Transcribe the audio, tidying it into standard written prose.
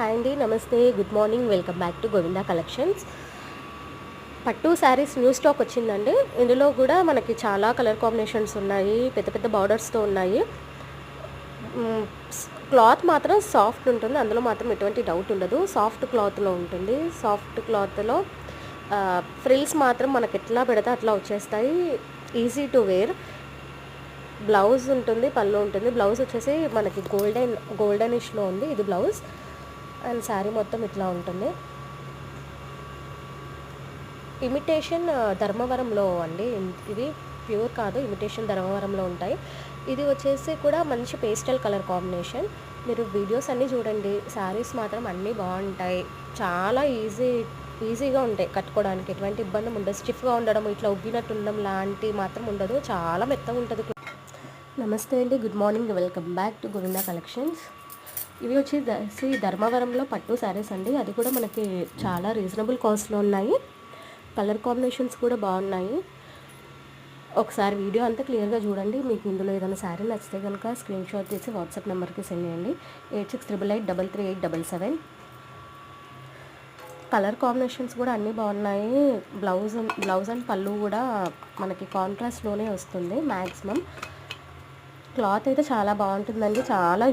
Hi అండి, నమస్తే, good morning, welcome back to Govinda collections. పట్టు శారీస్ న్యూ స్టాక్ వచ్చిందండి. ఇందులో కూడా మనకి చాలా కలర్ కాంబినేషన్స్ ఉన్నాయి, పెద్ద పెద్ద బార్డర్స్తో ఉన్నాయి. క్లాత్ మాత్రం సాఫ్ట్ ఉంటుంది, అందులో మాత్రం ఎటువంటి డౌట్ ఉండదు. సాఫ్ట్ క్లాత్లో ఉంటుంది. సాఫ్ట్ క్లాత్లో ఫ్రిల్స్ మాత్రం మనకి ఎట్లా పెడితే అట్లా వచ్చేస్తాయి. Easy to wear. బ్లౌజ్ ఉంటుంది, పళ్ళు ఉంటుంది. బ్లౌజ్ వచ్చేసి మనకి గోల్డెనిష్లో ఉంది. ఇది బ్లౌజ్ అండ్ శారీ మొత్తం ఇట్లా ఉంటుంది. ఇమిటేషన్ ధర్మవరంలో అండి, ఇవి ప్యూర్ కాదు, ఇమిటేషన్ ధర్మవరంలో ఉంటాయి. ఇది వచ్చేసి కూడా మంచి పేస్టల్ కలర్ కాంబినేషన్. మీరు వీడియోస్ అన్నీ చూడండి. శారీస్ మాత్రం అన్నీ బాగుంటాయి, చాలా ఈజీగా ఉంటాయి కట్టుకోవడానికి. ఎటువంటి ఇబ్బంది ఉండదు. స్టిఫ్గా ఉండడం, ఇట్లా ఉబ్బినట్టు ఉండడం లాంటి మాత్రం ఉండదు. చాలా మెత్తగా ఉంటుంది. నమస్తే అండి, good morning, welcome back to Govinda collections. ఇవి వచ్చి ధర్మవరంలో పట్టు శారీస్ అండి. అది కూడా మనకి చాలా రీజనబుల్ కాస్ట్లో ఉన్నాయి. కలర్ కాంబినేషన్స్ కూడా బాగున్నాయి. ఒకసారి వీడియో అంతా క్లియర్గా చూడండి. మీకు ఇందులో ఏదైనా శారీ నచ్చితే కనుక స్క్రీన్ షాట్ చేసి వాట్సాప్ నెంబర్కి సెండ్ చేయండి. 8688833877. కలర్ కాంబినేషన్స్ కూడా అన్నీ బాగున్నాయి. బ్లౌజ్ అండ్ పళ్ళు కూడా మనకి కాంట్రాస్ట్లోనే వస్తుంది మ్యాక్సిమం. క్లాత్ అయితే చాలా బాగుంటుందండి. చాలా